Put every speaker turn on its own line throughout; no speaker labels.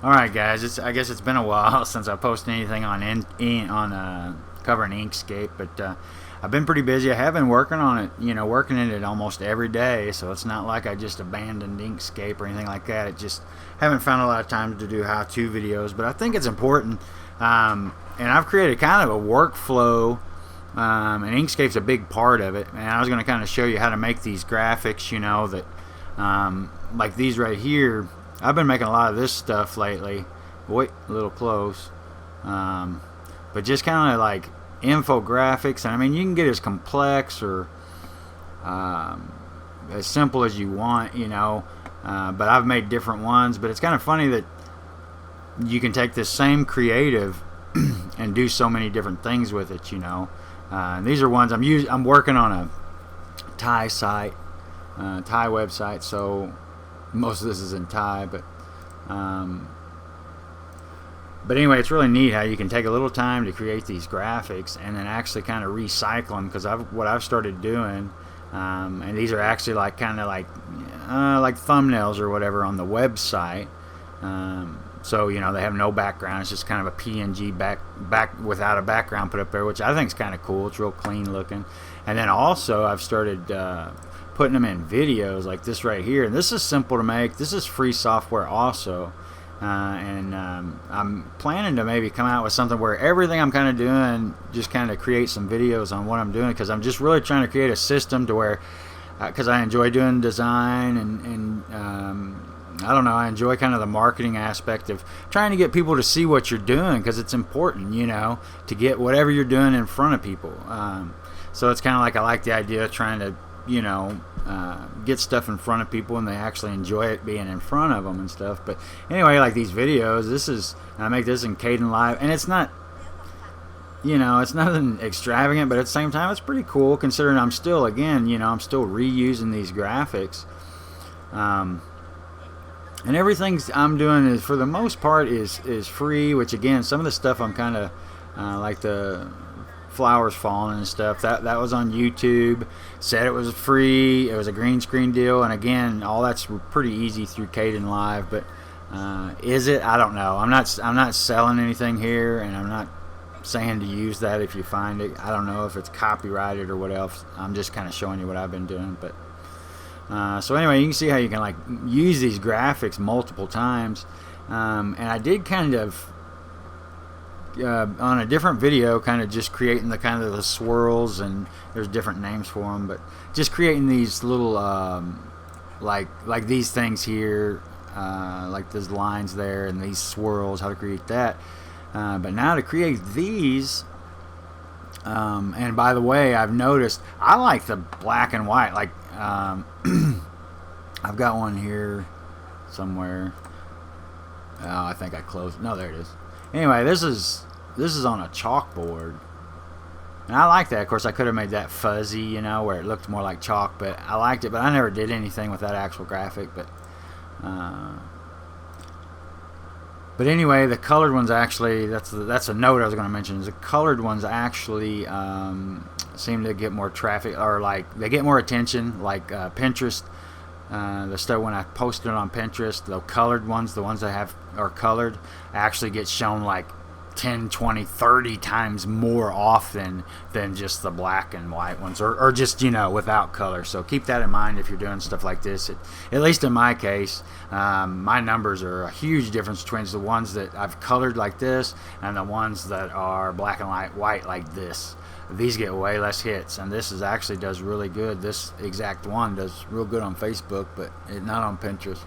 Alright guys, I guess it's been a while since I posted anything on covering Inkscape, but I've been pretty busy. I have been working on it, working in it almost every day, so it's not like I just abandoned Inkscape or anything like that. It just haven't found a lot of time to do how-to videos, but I think it's important, and I've created kind of a workflow, and Inkscape's a big part of it, and I was going to kind of show you how to make these graphics, that like these right here. I've been making a lot of this stuff lately. Wait, a little close. But just kind of like infographics. And I mean, you can get as complex or as simple as you want, but I've made different ones. But it's kind of funny that you can take this same creative and do so many different things with it, And these are ones I'm working on a Thai site, Thai website, so most of this is in Thai, but anyway, it's really neat how you can take a little time to create these graphics and then actually kind of recycle them, because what I've started doing, and these are actually like kind of like thumbnails or whatever on the website, so they have no background. It's just kind of a PNG back without a background put up there, which I think is kind of cool. It's real clean looking. And then also I've started putting them in videos like this right here, and this is simple to make. This is free software also, and I'm planning to maybe come out with something where everything I'm kind of doing, just kind of create some videos on what I'm doing, because I'm just really trying to create a system to where, because I enjoy doing design, and I don't know, I enjoy kind of the marketing aspect of trying to get people to see what you're doing, because it's important, to get whatever you're doing in front of people. So it's kind of like, I like the idea of trying to get stuff in front of people, and they actually enjoy it being in front of them and stuff. But anyway, like these videos, I make this in Kdenlive, and it's not, it's nothing extravagant, but at the same time, it's pretty cool considering I'm still, again, I'm still reusing these graphics. And everything I'm doing is, for the most part, is free, which again, some of the stuff I'm kind of like the flowers falling and stuff, that was on YouTube, said it was free, it was a green screen deal, and again, all that's pretty easy through Kdenlive. But is it? I don't know. I'm not selling anything here, and I'm not saying to use that if you find it. I don't know if it's copyrighted or what else. I'm just kind of showing you what I've been doing. But so anyway, you can see how you can like use these graphics multiple times, and I did kind of on a different video, kind of just creating the swirls, and there's different names for them, but just creating these little like these things here, like those lines there, and these swirls, how to create that. But now to create these, and by the way, I've noticed I like the black and white. Like I've got one here somewhere. Oh, I think I closed. No, there it is. Anyway, this is on a chalkboard, and I like that. Of course, I could have made that fuzzy, where it looked more like chalk, but I liked it. But I never did anything with that actual graphic. But anyway, the colored ones actually, that's a note I was going to mention. Is the colored ones actually seem to get more traffic, or like they get more attention. Like Pinterest, the stuff when I posted it on Pinterest, the colored ones, the ones that are colored, actually get shown like 10, 20, 30 times more often than just the black and white ones, or just without color. So keep that in mind if you're doing stuff like this. At least in my case, my numbers are a huge difference between the ones that I've colored like this and the ones that are black and white like this. These get way less hits, and this actually does really good. This exact one does real good on Facebook, but not on Pinterest.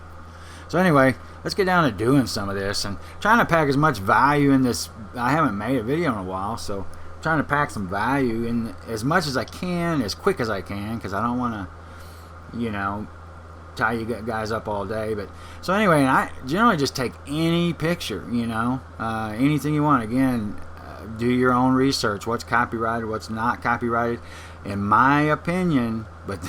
So anyway, let's get down to doing some of this and trying to pack as much value in this. I haven't made a video in a while, so I'm trying to pack some value in as much as I can, as quick as I can, because I don't want to, tie you guys up all day. But so anyway, and I generally just take any picture, anything you want. Again, do your own research. What's copyrighted, what's not copyrighted, in my opinion. But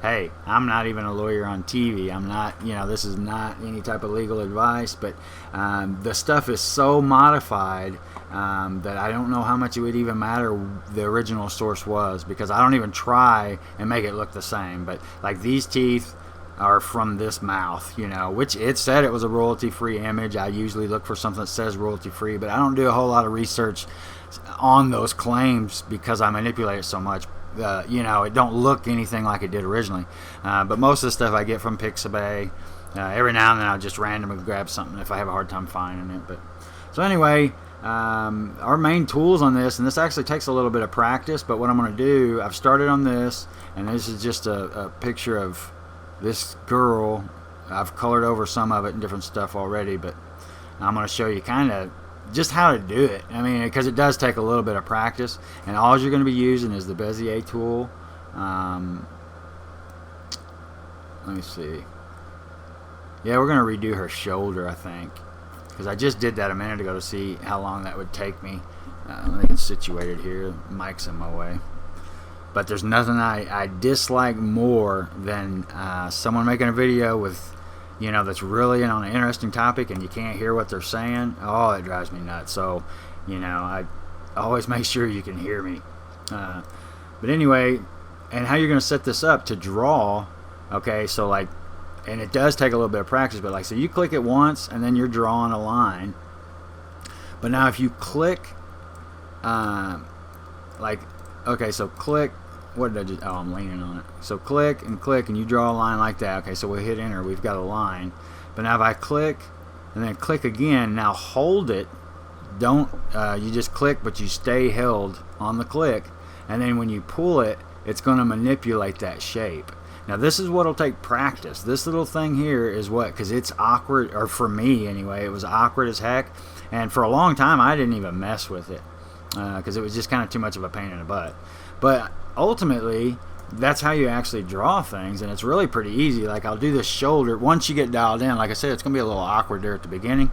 hey, I'm not even a lawyer on TV. I'm not, this is not any type of legal advice, but the stuff is so modified that I don't know how much it would even matter the original source was, because I don't even try and make it look the same. But like these teeth, are from this mouth, you know, which it said it was a royalty-free image. I usually look for something that says royalty-free, but I don't do a whole lot of research on those claims because I manipulate it so much. You know, it don't look anything like it did originally. But most of the stuff I get from Pixabay. Every now and then I'll just randomly grab something if I have a hard time finding it. But so anyway, our main tools on this, and this actually takes a little bit of practice, but what I'm going to do, I've started on this, and this is just a picture of this girl. I've colored over some of it and different stuff already, but I'm going to show you kind of just how to do it. I mean, because it does take a little bit of practice, and all you're going to be using is the Bezier tool. Let me see. Yeah, we're going to redo her shoulder, I think, because I just did that a minute ago to see how long that would take me. Let me get situated here. Mic's in my way. But there's nothing I dislike more than someone making a video with, you know, that's really on an interesting topic and you can't hear what they're saying. Oh, it drives me nuts. So, you know, I always make sure you can hear me. But anyway, and how you're going to set this up to draw, okay, so like, and it does take a little bit of practice, but like, so you click it once and then you're drawing a line. But now if you click, like, okay, so click, what did I just, oh, I'm leaning on it. So click and you draw a line like that. Okay, so we'll hit enter, we've got a line. But now if I click and then click again, now hold it, don't, you just click but you stay held on the click, and then when you pull it, it's going to manipulate that shape. Now this is what'll take practice. This little thing here is what, because it's awkward, or for me anyway, it was awkward as heck, and for a long time I didn't even mess with it because it was just kind of too much of a pain in the butt. But ultimately, that's how you actually draw things, and it's really pretty easy. Like, I'll do this shoulder. Once you get dialed in, like I said, it's going to be a little awkward there at the beginning,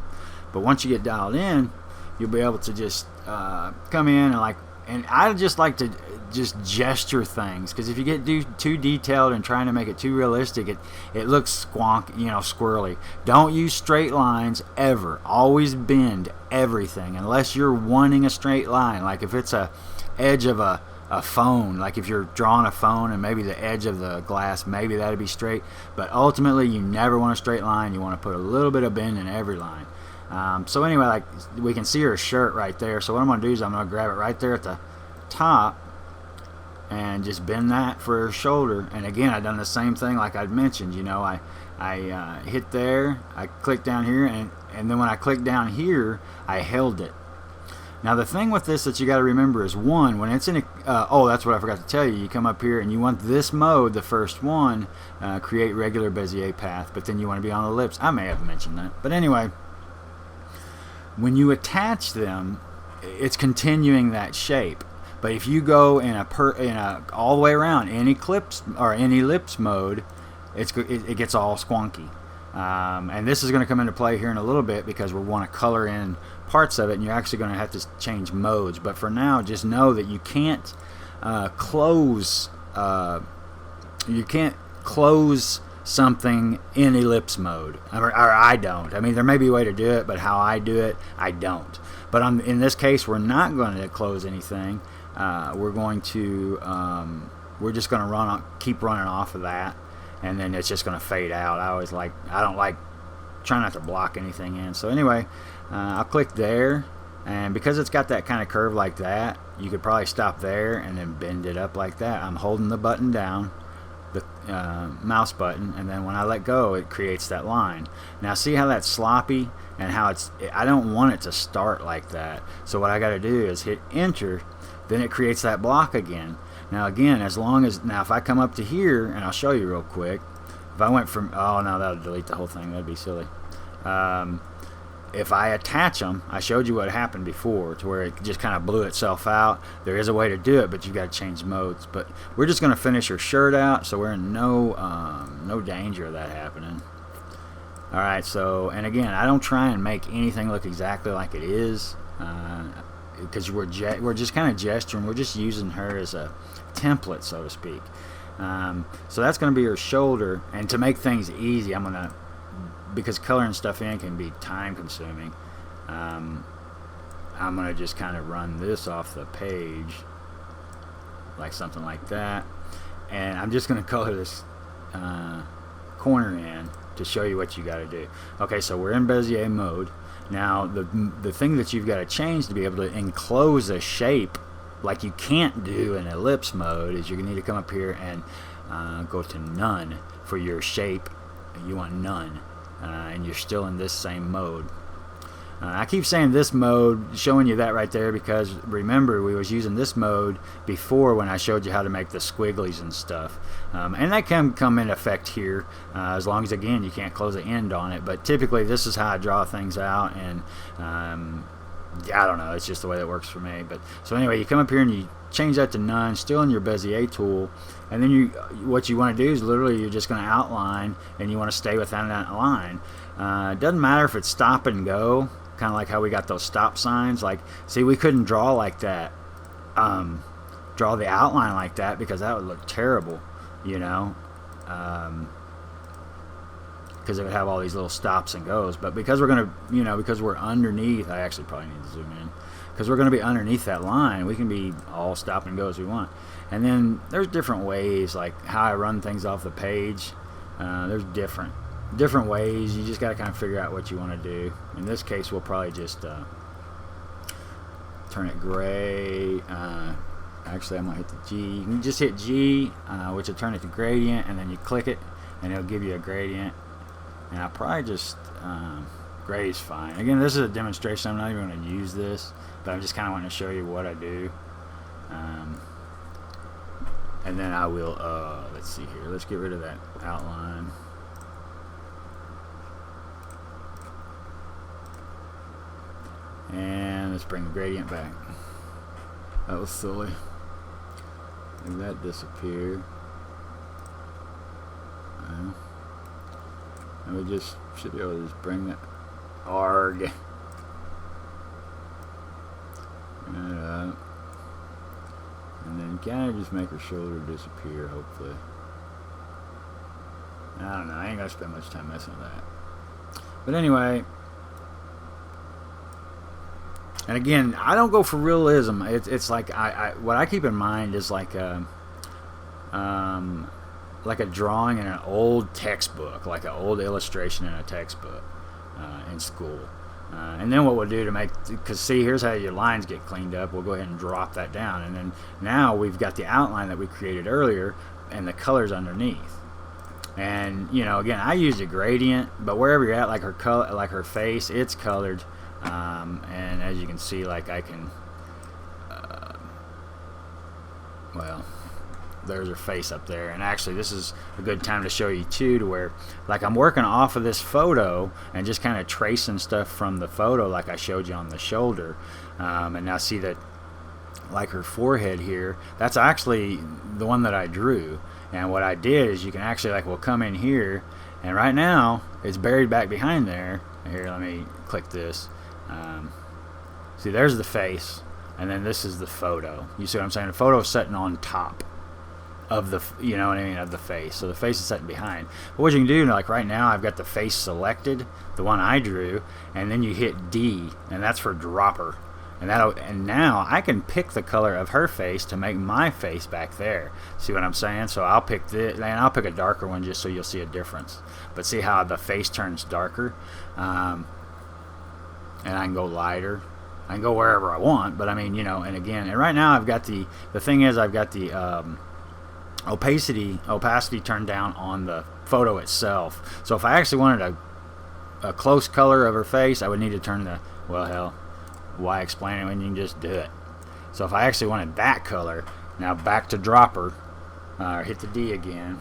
but once you get dialed in, you'll be able to just come in and like, and I just like to just gesture things, because if you get too detailed and trying to make it too realistic, it looks squirrely. Don't use straight lines ever. Always bend everything unless you're wanting a straight line. Like if it's a edge of a phone, like if you're drawing a phone and maybe the edge of the glass, maybe that'd be straight, but ultimately you never want a straight line. You want to put a little bit of bend in every line. So anyway, like we can see her shirt right there, so what I'm going to do is I'm going to grab it right there at the top and just bend that for her shoulder. And again, I've done the same thing like I'd mentioned. You know, I hit there, I click down here, and then when I click down here, I held it. Now the thing with this that you got to remember is, one, when it's in a oh, that's what I forgot to tell you. You come up here and you want this mode, the first one, create regular Bezier path, but then you want to be on ellipse. I may have mentioned that, but anyway, when you attach them, it's continuing that shape. But if you go in a all the way around in eclipse or in ellipse mode, it gets all squonky. And this is going to come into play here in a little bit because we want to color in parts of it, and you're actually going to have to change modes. But for now, just know that you can't close something in ellipse mode, or I don't. I mean, there may be a way to do it, but how I do it, I don't. But in this case, we're not going to close anything. We're just going to keep running off of that, and then it's just going to fade out. I don't like trying not to block anything in. So anyway, I'll click there, and because it's got that kind of curve like that, you could probably stop there and then bend it up like that. I'm holding the button down, the mouse button, and then when I let go, it creates that line. Now see how that's sloppy and how I don't want it to start like that. So what I got to do is hit enter, then it creates that block again. Now again, if I come up to here, and I'll show you real quick, if I went from, oh no, that'll delete the whole thing, that'd be silly. If I attach them, I showed you what happened before to where it just kind of blew itself out. There is a way to do it, but you've got to change modes. But we're just going to finish her shirt out, so we're in no danger of that happening. Alright, so, and again, I don't try and make anything look exactly like it is, because we're just kind of gesturing. We're just using her as a template, so to speak. So that's going to be her shoulder, and to make things easy, I'm going to, because coloring stuff in can be time consuming, I'm going to just kind of run this off the page like something like that, and I'm just going to color this corner in to show you what you got to do. Okay, so we're in Bezier mode. Now the thing that you've got to change to be able to enclose a shape like you can't do in ellipse mode is you're going to need to come up here and go to none for your shape. You want none, and you're still in this same mode. I keep saying this mode, showing you that right there, because remember we was using this mode before when I showed you how to make the squigglies and stuff, and that can come in effect here as long as, again, you can't close the end on it. But typically this is how I draw things out, and I don't know, it's just the way that works for me. But so anyway, you come up here and you change that to none, still in your Bezier tool, and then what you want to do is literally you're just going to outline, and you want to stay within that line. It doesn't matter if it's stop and go, kind of like how we got those stop signs. Like, see, we couldn't draw like that, draw the outline like that, because that would look terrible, you know, because it would have all these little stops and goes. But because we're going to, you know, because we're underneath, I actually probably need to zoom in, because we're going to be underneath that line, we can be all stop and go as we want. And then there's different ways, like how I run things off the page. There's different ways. You just got to kind of figure out what you want to do. In this case, we'll probably just turn it gray. Actually, I might hit the G. You can just hit G, which will turn it to gradient, and then you click it, and it'll give you a gradient. And I'll probably just gray is fine. Again, this is a demonstration. I'm not even going to use this, but I'm just kind of wanting to show you what I do. And then I will, let's see here. Let's get rid of that outline. And let's bring the gradient back. That was silly. Maybe that disappeared. And we just should be able to just bring that arg. Bring that up. And then kind of just make her shoulder disappear, hopefully. I don't know. I ain't gonna spend much time messing with that. But anyway. And again, I don't go for realism. It's like what I keep in mind is like a drawing in an old textbook, like an old illustration in a textbook in school. And then what we'll do to make, because see, here's how your lines get cleaned up. We'll go ahead and drop that down, and then now we've got the outline that we created earlier and the colors underneath. And you know, again, I used a gradient, but wherever you're at, like her color, like her face, it's colored. And as you can see, like I can, well, there's her face up there. And actually this is a good time to show you too, to where like I'm working off of this photo and just kind of tracing stuff from the photo like I showed you on the shoulder. And now see that like her forehead here, that's actually the one that I drew. And what I did is you can actually, like, we'll come in here, and right now it's buried back behind there. Here, let me click this. See, there's the face, and then this is the photo. You see what I'm saying? The photo is sitting on top of the, you know what I mean, of the face. So the face is sitting behind. But what you can do, like right now, I've got the face selected, the one I drew, and then you hit D, and that's for dropper. And now I can pick the color of her face to make my face back there. See what I'm saying? So I'll pick this, and I'll pick a darker one just so you'll see a difference. But see how the face turns darker? And I can go lighter. I can go wherever I want, but I mean, you know, and again, and right now I've got the thing is I've got the opacity turned down on the photo itself. So if I actually wanted a close color of her face, I would need to turn the, well, hell, why explain it when you can just do it? So if I actually wanted that color, now back to dropper, hit the D again.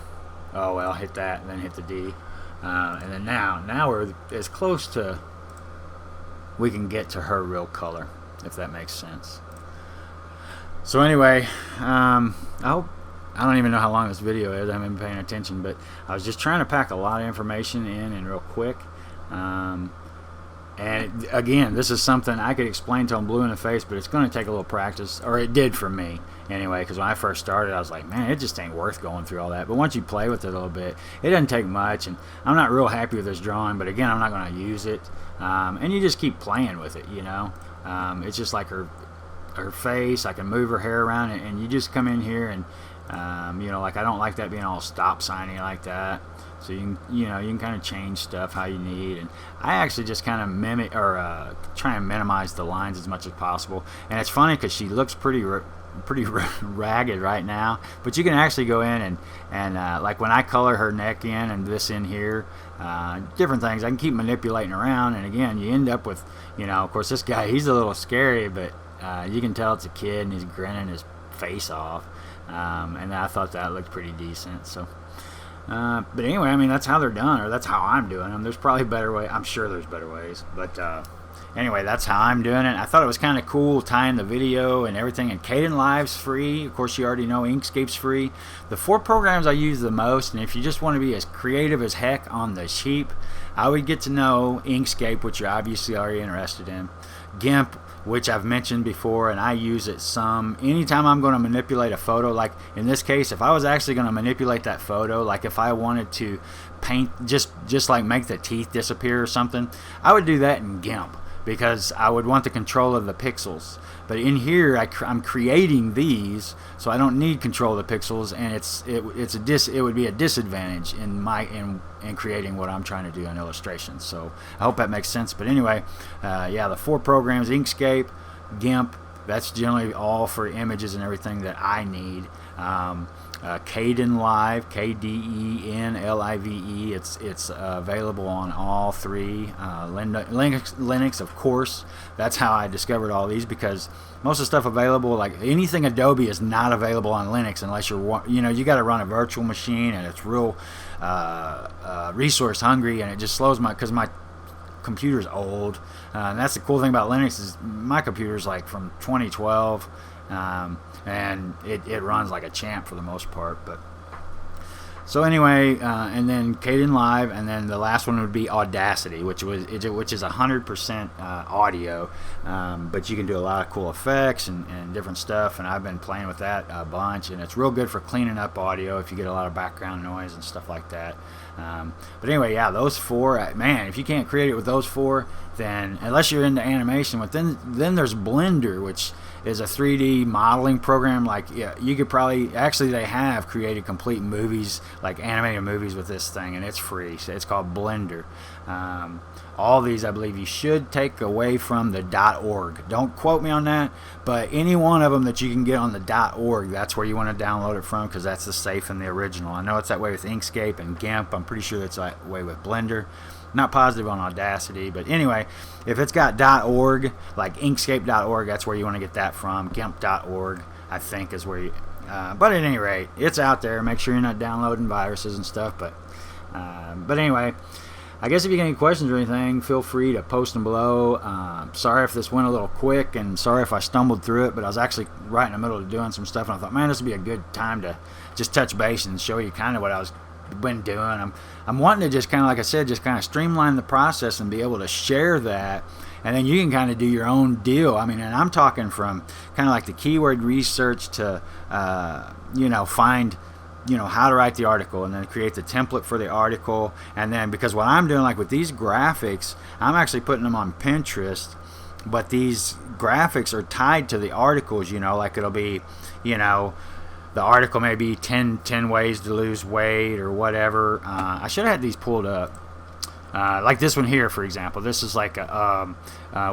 Oh well, hit that, then hit the D, and then now we're as close to we can get to her real color, if that makes sense. So anyway, I don't even know how long this video is. I haven't been paying attention, but I was just trying to pack a lot of information in and real quick. And again, this is something I could explain till I'm blue in the face, but it's going to take a little practice, or it did for me anyway, because when I first started I was like, man, it just ain't worth going through all that. But once you play with it a little bit, it doesn't take much, and I'm not real happy with this drawing, but again, I'm not going to use it. And you just keep playing with it, you know. It's just like her face. I can move her hair around, and you just come in here and you know, like I don't like that being all stop signy like that. So you can kind of change stuff how you need, and I actually just kind of mimic or try and minimize the lines as much as possible. And it's funny because she looks pretty ragged right now, but you can actually go in and like when I color her neck in and this in here, different things I can keep manipulating around, and again you end up with, of course this guy, he's a little scary, but you can tell it's a kid and he's grinning his face off, and I thought that looked pretty decent. So but anyway, I mean, that's how they're done, or that's how I'm doing them. There's probably better ways. I'm sure there's better ways, but anyway, that's how I'm doing it. I thought it was kind of cool tying the video and everything. And Kdenlive's free. Of course, you already know Inkscape's free. The 4 programs I use the most, and if you just want to be as creative as heck on the cheap, I would get to know Inkscape, which you're obviously already interested in. GIMP, which I've mentioned before, and I use it some. Anytime I'm going to manipulate a photo, like in this case, if I was actually going to manipulate that photo, like if I wanted to paint, just like make the teeth disappear or something, I would do that in GIMP, because I would want the control of the pixels. But in here, I'm creating these, so I don't need control of the pixels, and it would be a disadvantage in creating what I'm trying to do in illustrations. So I hope that makes sense. But anyway, yeah, the 4 programs: Inkscape, GIMP. That's generally all for images and everything that I need. Kdenlive, Kdenlive. It's available on all 3. Linux, of course. That's how I discovered all these, because most of the stuff available, like anything Adobe, is not available on Linux unless you got to run a virtual machine, and it's real resource hungry, and it just slows because my computer's old. And that's the cool thing about Linux, is my computer's like from 2012. And it runs like a champ for the most part. But so anyway, and then Kdenlive, and then the last one would be Audacity, which is 100% audio, but you can do a lot of cool effects and different stuff, and I've been playing with that a bunch, and it's real good for cleaning up audio if you get a lot of background noise and stuff like that. But anyway, yeah, those 4, man, if you can't create it with those 4, then unless you're into animation, but then there's Blender, which is a 3D modeling program. Like, yeah, you could probably, actually they have created complete movies, like animated movies with this thing, and it's free. So it's called Blender. All these, I believe, you should take away from the .org. Don't quote me on that, but any one of them that you can get on the .org, that's where you want to download it from, because that's the safe and the original. I know it's that way with Inkscape and GIMP. I'm pretty sure that's that way with Blender. Not positive on Audacity, but anyway, if it's got .org, like Inkscape.org, that's where you want to get that from. GIMP.org, I think, is where you. But at any rate, it's out there. Make sure you're not downloading viruses and stuff. But anyway, I guess if you get any questions or anything, feel free to post them below. Sorry if this went a little quick, and sorry if I stumbled through it, but I was actually right in the middle of doing some stuff, and I thought, man, this would be a good time to just touch base and show you kind of what I was been doing. I'm wanting to just kind of, like I said, just kind of streamline the process and be able to share that, and then you can kind of do your own deal. I mean, and I'm talking from kind of like the keyword research to find how to write the article, and then create the template for the article. And then, because what I'm doing, like with these graphics, I'm actually putting them on Pinterest, but these graphics are tied to the articles, like it'll be, the article may be 10 ways to lose weight or whatever. I should have had these pulled up. Like this one here, for example. This is like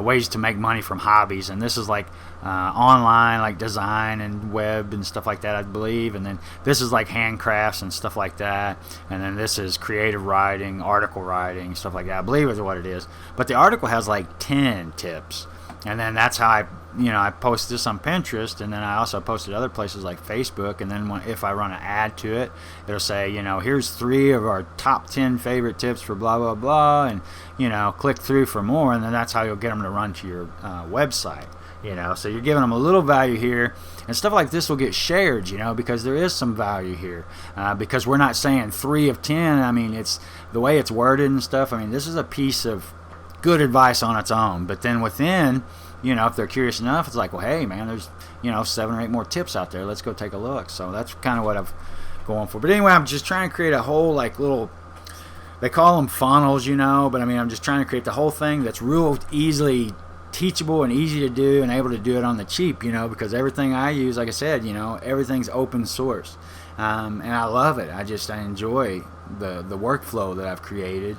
ways to make money from hobbies, and this is like online, like design and web and stuff like that, I believe. And then this is like handcrafts and stuff like that. And then this is creative writing, article writing, stuff like that, I believe is what it is. But the article has like 10 tips. And then that's how I post this on Pinterest, and then I also posted other places like Facebook. And then if I run an ad to it, it'll say, here's 3 of our top 10 favorite tips for blah blah blah, and click through for more, and then that's how you'll get them to run to your website. So you're giving them a little value here, and stuff like this will get shared, because there is some value here, because we're not saying 3 of 10. I mean, it's the way it's worded and stuff. I mean, this is a piece of good advice on its own, but then within, if they're curious enough, it's like, well, hey man, there's 7 or 8 more tips out there, let's go take a look. So that's kind of what I've going for. But anyway, I'm just trying to create a whole, like, little, they call them funnels, but I mean, I'm just trying to create the whole thing that's real easily teachable and easy to do, and able to do it on the cheap, because everything I use, like I said, everything's open source. And I love it. I enjoy the workflow that I've created.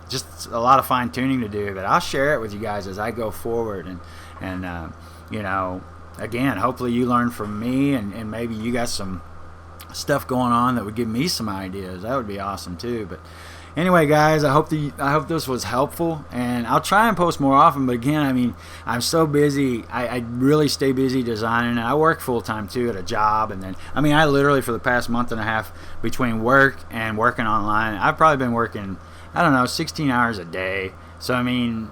Just a lot of fine tuning to do, but I'll share it with you guys as I go forward, and you know, again, hopefully you learn from me, and maybe you got some stuff going on that would give me some ideas. That would be awesome too. But anyway, guys, I hope this was helpful, and I'll try and post more often. But again, I mean, I'm so busy. I really stay busy designing. I work full time too at a job, and then I mean, I literally for the past month and a half between work and working online, I've probably been working, I don't know, 16 hours a day. So I mean,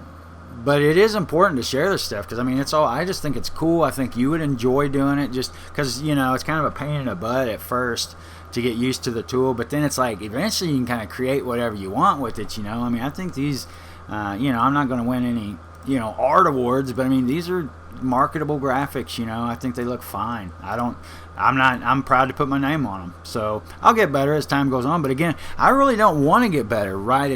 but it is important to share this stuff, because I mean, I just think it's cool. I think you would enjoy doing it, just because, you know, it's kind of a pain in the butt at first to get used to the tool, but then it's like eventually you can kind of create whatever you want with it, you know. I mean, I think these, you know, I'm not going to win any, you know, art awards, but I mean, these are marketable graphics, you know. I think they look fine. I'm proud to put my name on them. So I'll get better as time goes on, but again, I really don't want to get better right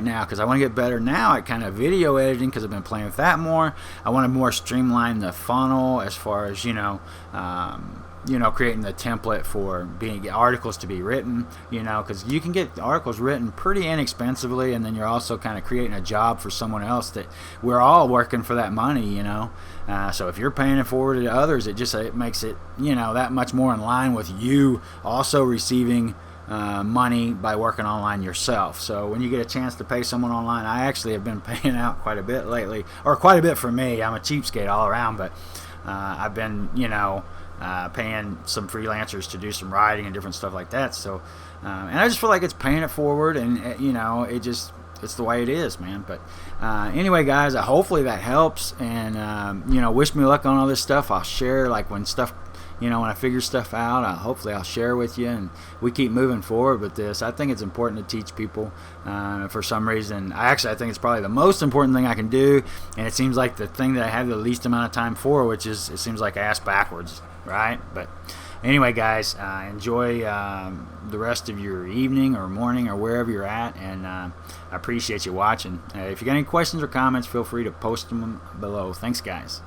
now, because I want to get better now at kind of video editing, because I've been playing with that more. I want to more streamline the funnel as far as, you know, creating the template for being articles to be written, you know, because you can get articles written pretty inexpensively, and then you're also kind of creating a job for someone else that we're all working for that money, you know. So if you're paying it forward to others, it makes it, you know, that much more in line with you also receiving money by working online yourself. So when you get a chance to pay someone online, I actually have been paying out quite a bit lately, or quite a bit for me. I'm a cheapskate all around, but I've been, you know, paying some freelancers to do some writing and different stuff like that. So and I just feel like it's paying it forward, and you know, it's the way it is, man. But anyway, guys, hopefully that helps, and you know, wish me luck on all this stuff. I'll share, like, when stuff, you know, when I figure stuff out, hopefully I'll share with you, and we keep moving forward with this. I think it's important to teach people. For some reason, I think it's probably the most important thing I can do, and it seems like the thing that I have the least amount of time for, which is, it seems like ass backwards, right? But anyway, guys, enjoy the rest of your evening or morning or wherever you're at, and I appreciate you watching. If you got any questions or comments, feel free to post them below. Thanks, guys.